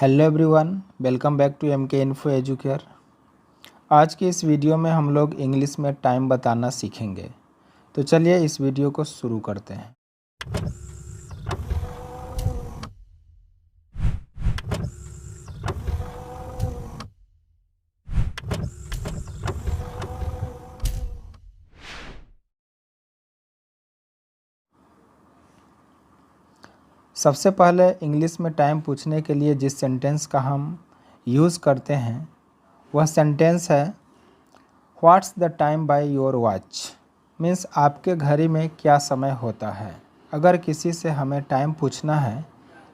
Hello everyone, welcome back to M K info educare. आज की इस वीडियो में हम लोग इंग्लिश में टाइम बताना सीखेंगे। तो चलिए इस वीडियो को शुरू करते हैं। सबसे पहले इंग्लिश में टाइम पूछने के लिए जिस सेंटेंस का हम यूज़ करते हैं वह सेंटेंस है what's the time by your watch. Means आपके घड़ी में क्या समय होता है। अगर किसी से हमें टाइम पूछना है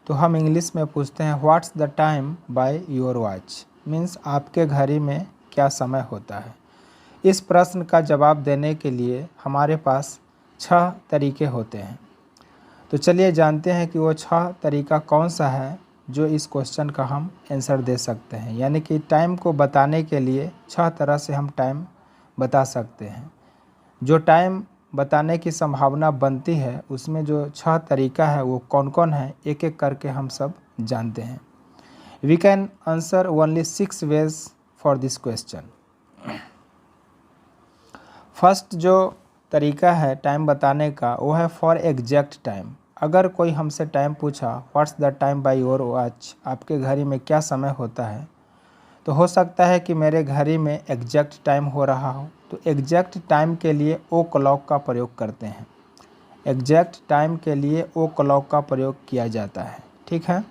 तो हम इंग्लिश में पूछते हैं what's the time by your watch. Means आपके घड़ी में क्या समय होता है। इस प्रश्न का जवाब देने के लिए हमारे पास 6 तरीके होते हैं। तो चलिए जानते हैं कि वो 6 तरीका कौन सा है जो इस क्वेश्चन का हम आंसर दे सकते हैं। यानी कि टाइम को बताने के लिए 6 तरह से हम टाइम बता सकते हैं। जो टाइम बताने की संभावना बनती है उसमें जो 6 तरीका है वो कौन कौन है, एक एक करके हम सब जानते हैं। We can answer only 6 ways for this question. First जो तरीका है टाइम बताने का वो है फॉर एग्जैक्ट टाइम। अगर कोई हमसे टाइम पूछा what's the time by your watch, आपके घड़ी में क्या समय होता है, तो हो सकता है कि मेरे घड़ी में एग्जैक्ट टाइम हो रहा हो। तो एग्जैक्ट टाइम के लिए ओ क्लॉक का प्रयोग करते हैं। एग्जैक्ट टाइम के लिए ओ क्लॉक का प्रयोग किया जाता है। ठीक है,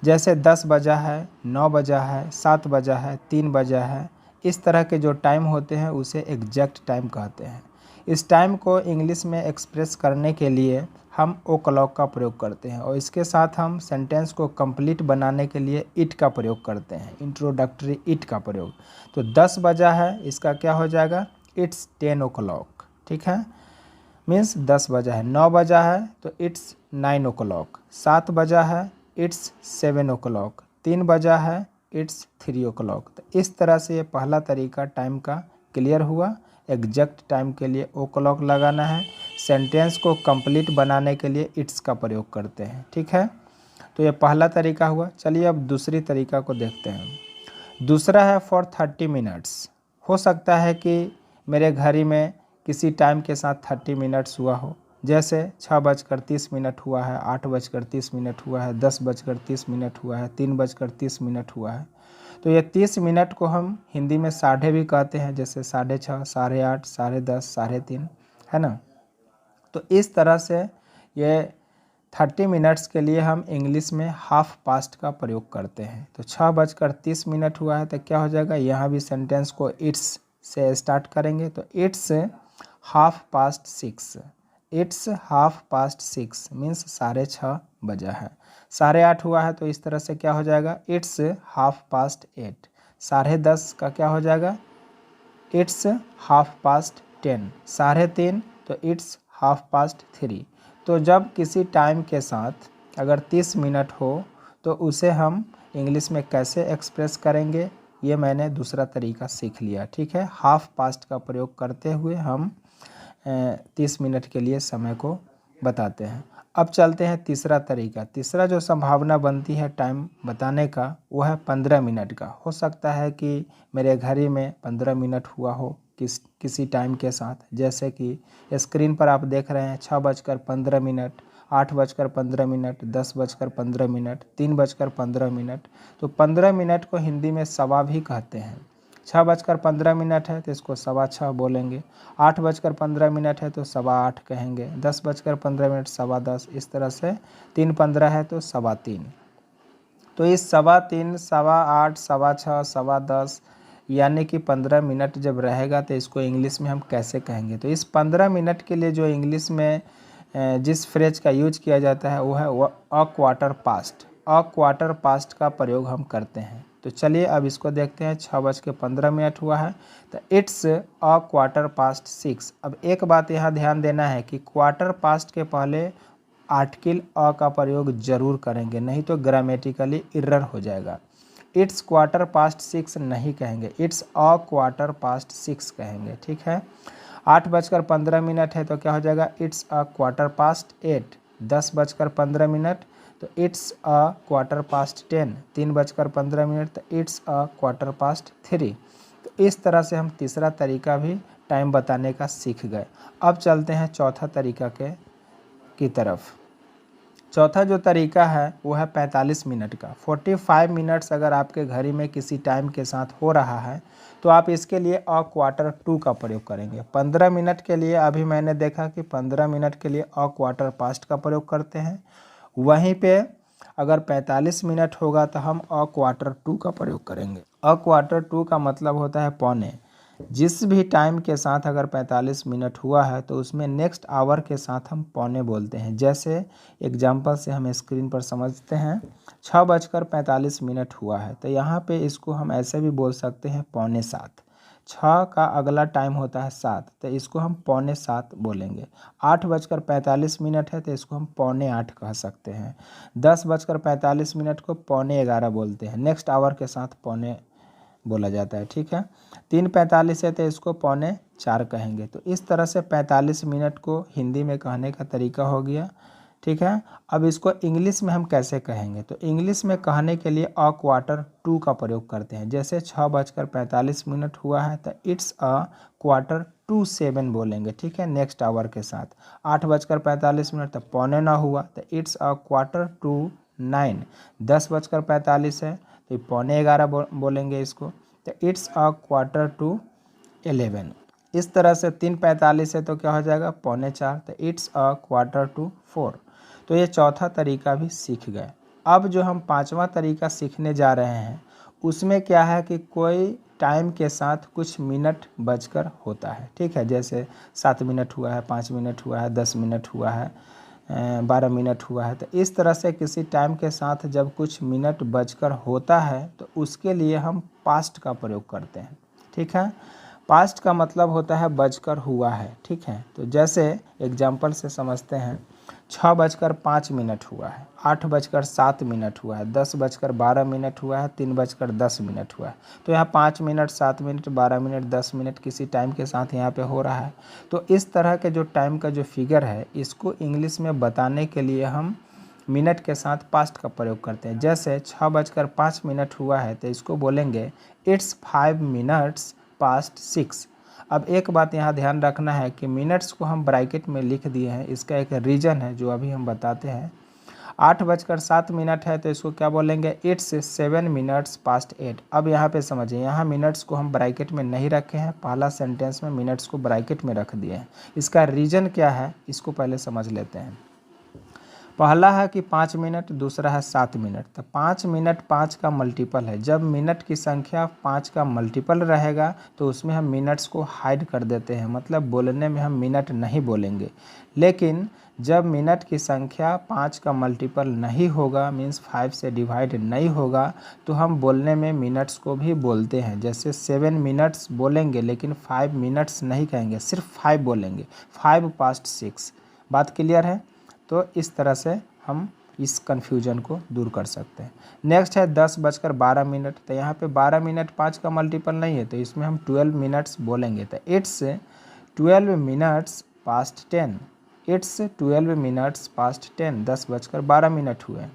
जैसे 10 बजा है, 9 बजा है, 7 बजा है, 3 बजा है, इस तरह के जो टाइम होते हैं उसे एग्जैक्ट टाइम कहते हैं। इस टाइम को इंग्लिश में एक्सप्रेस करने के लिए हम ओ क्लॉक का प्रयोग करते हैं और इसके साथ हम सेंटेंस को कंप्लीट बनाने के लिए इट का प्रयोग करते हैं, इंट्रोडक्टरी इट का प्रयोग। तो 10 बजा है, इसका क्या हो जाएगा, इट्स 10 ओ क्लॉक। ठीक है, मीन्स 10 बजा है। 9 बजा है तो इट्स 9 ओ क्लॉक। 7 बजा है इट्स 7 ओ क्लॉक। 3 बजा है इट्स 3 ओ क्लॉक। तो इस तरह से ये पहला तरीका टाइम का क्लियर हुआ। एग्जैक्ट टाइम के लिए ओ क्लॉक लगाना है, सेंटेंस को कंप्लीट बनाने के लिए इट्स का प्रयोग करते हैं। ठीक है, तो ये पहला तरीका हुआ। चलिए अब दूसरी तरीका को देखते हैं। दूसरा है फॉर 30 मिनट्स। हो सकता है कि मेरे घड़ी में किसी टाइम के साथ 30 मिनट्स हुआ हो, जैसे 6:30 हुआ है, 8:30 हुआ है, 10:30 हुआ है, 3:30 हुआ है। तो ये 30 मिनट को हम हिंदी में साढ़े भी कहते हैं, जैसे 6:30, 8:30, 10:30, 3:30, है ना। तो इस तरह से ये 30 मिनट्स के लिए हम इंग्लिश में हाफ पास्ट का प्रयोग करते हैं। तो 6:30 हुआ है तो क्या हो जाएगा, यहाँ भी सेंटेंस को इट्स से स्टार्ट करेंगे। तो it's half past 6, it's half past 6 means 6:30 बजा है। 8:30 हुआ है तो इस तरह से क्या हो जाएगा, इट्स हाफ पास्ट 8। 10:30 का क्या हो जाएगा, इट्स हाफ पास्ट 10। 3:30 तो इट्स हाफ पास्ट 3। तो जब किसी टाइम के साथ अगर 30 मिनट हो तो उसे हम इंग्लिश में कैसे एक्सप्रेस करेंगे, ये मैंने दूसरा तरीका सीख लिया। ठीक है, हाफ पास्ट का प्रयोग करते हुए हम 30 मिनट के लिए समय को बताते हैं। अब चलते हैं तीसरा तरीका। तीसरा जो संभावना बनती है टाइम बताने का वो है 15 मिनट का। हो सकता है कि मेरे घड़ी में 15 मिनट हुआ हो किसी टाइम के साथ, जैसे कि स्क्रीन पर आप देख रहे हैं 6:15, 8:15, 10:15, 3:15। तो 15 मिनट को हिंदी में सवा भी कहते हैं। 6:15 है तो इसको 6:15 बोलेंगे, 8:15 है तो 8:15 कहेंगे, 10:15 10:15, इस तरह से 3:15 है तो 3:15। तो इस 3:15, 8:15, 6:15, 10:15 यानी कि 15 मिनट जब रहेगा तो इसको इंग्लिश में हम कैसे कहेंगे। तो इस 15 मिनट के लिए जो इंग्लिश में जिस फ्रेज का यूज किया जाता है वो है a quarter past. A quarter past का प्रयोग हम करते हैं। तो चलिए अब इसको देखते हैं। 6:15 हुआ है तो इट्स अ क्वार्टर पास्ट 6। अब एक बात यहाँ ध्यान देना है कि क्वार्टर पास्ट के पहले आर्टिकल अ का प्रयोग जरूर करेंगे, नहीं तो ग्रामेटिकली एरर हो जाएगा। इट्स क्वार्टर पास्ट 6 नहीं कहेंगे, इट्स अ क्वार्टर पास्ट 6 कहेंगे। ठीक है, 8:15 है तो क्या हो जाएगा, इट्स अ क्वार्टर पास्ट 8। 10:15 तो इट्स अ क्वार्टर पास्ट 10, 3:15, तो इट्स अ क्वार्टर पास्ट 3। तो इस तरह से हम तीसरा तरीका भी टाइम बताने का सीख गए। अब चलते हैं चौथा तरीका की तरफ। चौथा जो तरीका है वो है 45 मिनट का। 45 मिनट्स अगर आपके घड़ी में किसी टाइम के साथ हो रहा है तो आप इसके लिए अ क्वार्टर 2 का प्रयोग करेंगे। 15 मिनट के लिए अभी मैंने देखा कि 15 मिनट के लिए अ क्वार्टर पास्ट का प्रयोग करते हैं। वहीं पे अगर 45 मिनट होगा तो हम अ क्वार्टर 2 का प्रयोग करेंगे। अ क्वार्टर 2 का मतलब होता है पौने। जिस भी टाइम के साथ अगर 45 मिनट हुआ है तो उसमें नेक्स्ट आवर के साथ हम पौने बोलते हैं। जैसे एग्जांपल से हम स्क्रीन पर समझते हैं, 6:45 हुआ है तो यहाँ पे इसको हम ऐसे भी बोल सकते हैं पौने 7। 6 का अगला टाइम होता है 7 तो इसको हम पौने 7 बोलेंगे। 8:45 है तो इसको हम पौने 8 कह सकते हैं। 10:45 को पौने 11 बोलते हैं। नेक्स्ट आवर के साथ पौने बोला जाता है, ठीक है। 3:45 है तो इसको पौने 4 कहेंगे। तो इस तरह से 45 मिनट को हिंदी में कहने का तरीका हो गया, ठीक है। अब इसको इंग्लिश में हम कैसे कहेंगे, तो इंग्लिश में कहने के लिए अ क्वार्टर 2 का प्रयोग करते हैं। जैसे 6:45 हुआ है तो इट्स अ क्वार्टर टू 7 बोलेंगे, ठीक है, नेक्स्ट आवर के साथ। 8:45 तो पौने 9 हुआ तो इट्स अ क्वार्टर टू 9। 10:45 है तो पौने 11 बोलेंगे इसको, तो इट्स अ क्वार्टर टू 11। इस तरह से 3:45 है तो क्या हो जाएगा पौने 4, तो इट्स अ क्वार्टर टू 4। तो ये चौथा तरीका भी सीख गए। अब जो हम पांचवा तरीका सीखने जा रहे हैं उसमें क्या है कि कोई टाइम के साथ कुछ मिनट बचकर होता है, ठीक है। जैसे 7 मिनट हुआ है, 5 मिनट हुआ है, 10 मिनट हुआ है, 12 मिनट हुआ है। तो इस तरह से किसी टाइम के साथ जब कुछ मिनट बचकर होता है तो उसके लिए हम पास्ट का प्रयोग करते हैं, ठीक है। पास्ट का मतलब होता है बचकर हुआ है, ठीक है। तो जैसे एग्जाम्पल से समझते हैं, 6:05 हुआ है, 8:07 हुआ है, 10:12 हुआ है, 3:10 हुआ है। तो यहाँ 5 मिनट, 7 मिनट, 12 मिनट, 10 मिनट किसी टाइम के साथ यहाँ पे हो रहा है। तो इस तरह के जो टाइम का जो फिगर है इसको इंग्लिश में बताने के लिए हम मिनट के साथ पास्ट का प्रयोग करते हैं। जैसे 6:05 हुआ है तो इसको बोलेंगे इट्स 5 मिनट्स पास्ट 6। अब एक बात यहाँ ध्यान रखना है कि मिनट्स को हम ब्रैकेट में लिख दिए हैं, इसका एक रीज़न है जो अभी हम बताते हैं। 8:07 है तो इसको क्या बोलेंगे इट्स 7 मिनट्स पास्ट 8। अब यहाँ पे समझिए, यहाँ मिनट्स को हम ब्रैकेट में नहीं रखे हैं, पहला सेंटेंस में मिनट्स को ब्रैकेट में रख दिए हैं। इसका रीज़न क्या है इसको पहले समझ लेते हैं। पहला है कि 5 मिनट, दूसरा है 7 मिनट। तो 5 मिनट 5 का मल्टीपल है। जब मिनट की संख्या 5 का मल्टीपल रहेगा तो उसमें हम मिनट्स को हाइड कर देते हैं, मतलब बोलने में हम मिनट नहीं बोलेंगे। लेकिन जब मिनट की संख्या 5 का मल्टीपल नहीं होगा, मीन्स 5 से डिवाइड नहीं होगा, तो हम बोलने में मिनट्स को भी बोलते हैं। जैसे 7 मिनट्स बोलेंगे लेकिन 5 मिनट्स नहीं कहेंगे, सिर्फ 5 बोलेंगे, 5 पास्ट 6। बात क्लियर है? तो इस तरह से हम इस कन्फ्यूजन को दूर कर सकते हैं। नेक्स्ट है 10:12। तो यहाँ पे 12 मिनट 5 का मल्टीपल नहीं है तो इसमें हम 12 मिनट्स बोलेंगे। तो it's 12 minutes past 10। It's 12 minutes past 10। 10:12 हुए।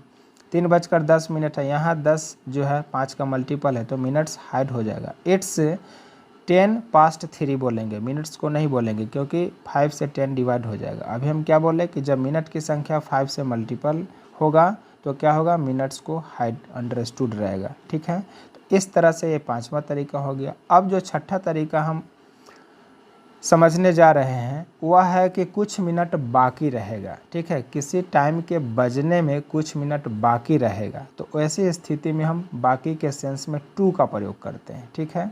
3:10 है, यहाँ 10 जो है 5 का मल्टीपल है तो मिनट्स हाइड हो जाएगा। इट्स 10 पास्ट 3 बोलेंगे, मिनट्स को नहीं बोलेंगे क्योंकि 5 से 10 डिवाइड हो जाएगा। अभी हम क्या बोले कि जब मिनट की संख्या 5 से मल्टीपल होगा तो क्या होगा, मिनट्स को हाइड अंडरस्टूड रहेगा, ठीक है। तो इस तरह से ये पांचवा तरीका हो गया। अब जो छठा तरीका हम समझने जा रहे हैं वह है कि कुछ मिनट बाकी रहेगा, ठीक है। किसी टाइम के बजने में कुछ मिनट बाकी रहेगा तो ऐसी स्थिति में हम बाकी के सेंस में टू का प्रयोग करते हैं, ठीक है।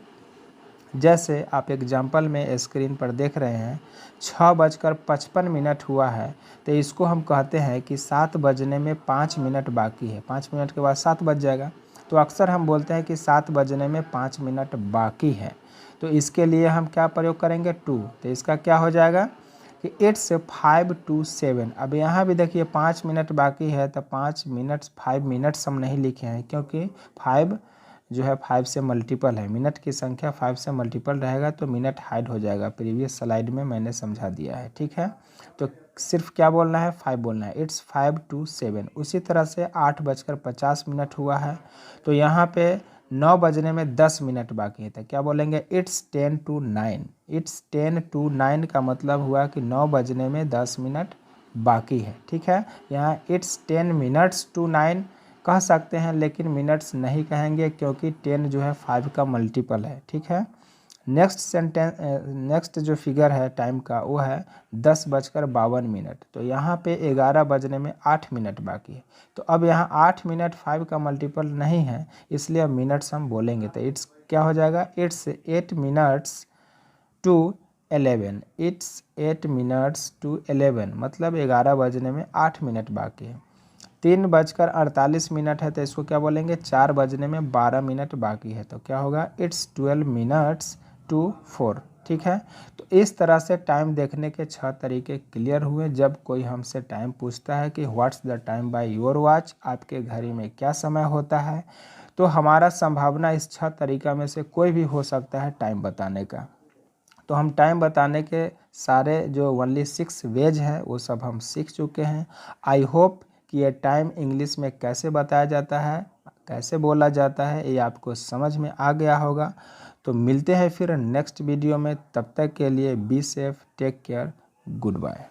जैसे आप एग्जाम्पल में स्क्रीन पर देख रहे हैं 6:55 हुआ है तो इसको हम कहते हैं कि 7 बजने में 5 मिनट बाकी है। 5 मिनट के बाद 7 बज जाएगा तो अक्सर हम बोलते हैं कि 7 बजने में 5 मिनट बाकी है। तो इसके लिए हम क्या प्रयोग करेंगे, टू। तो इसका क्या हो जाएगा कि इट्स 5 to 7। अब यहाँ भी देखिए 5 मिनट बाकी है तो 5 मिनट्स 5 मिनट्स हम नहीं लिखे हैं क्योंकि 5 जो है 5 से मल्टीपल है, मिनट की संख्या 5 से मल्टीपल रहेगा तो मिनट हाइड हो जाएगा। प्रीवियस स्लाइड में मैंने समझा दिया है, ठीक है। तो सिर्फ क्या बोलना है, 5 बोलना है। It's 5 to 7। उसी तरह से 8:50 हुआ है तो यहाँ पे 9 बजने में 10 मिनट बाकी है, तो क्या बोलेंगे, इट्स 10 to 9। इट्स 10 to 9 का मतलब हुआ कि 9 बजने में 10 मिनट बाकी है, ठीक है। यहाँ इट्स 10 minutes to 9 कह सकते हैं, लेकिन मिनट्स नहीं कहेंगे क्योंकि 10 जो है 5 का मल्टीपल है, ठीक है। नेक्स्ट जो फिगर है टाइम का वो है 10:52। तो यहाँ पे 11 बजने में 8 मिनट बाकी है। तो अब यहाँ 8 मिनट 5 का मल्टीपल नहीं है, इसलिए अब मिनट्स हम बोलेंगे तो इट्स क्या हो जाएगा, it's 8 minutes to 11। It's 8 minutes to 11 मतलब 11 बजने में 8 मिनट बाकी है। 3:48 है तो इसको क्या बोलेंगे, 4 बजने में 12 मिनट बाकी है, तो क्या होगा, इट्स 12 minutes to 4, ठीक है। तो इस तरह से टाइम देखने के 6 तरीके क्लियर हुए। जब कोई हमसे टाइम पूछता है कि what's the time by your watch, आपके घड़ी में क्या समय होता है, तो हमारा संभावना इस 6 तरीका में से कोई भी हो सकता है टाइम बताने का। तो हम टाइम बताने के सारे जो ओनली 6 वेज हैं वो सब हम सीख चुके हैं। आई होप कि ये टाइम इंग्लिश में कैसे बताया जाता है, कैसे बोला जाता है, ये आपको समझ में आ गया होगा। तो मिलते हैं फिर नेक्स्ट वीडियो में, तब तक के लिए be safe, take care, good bye.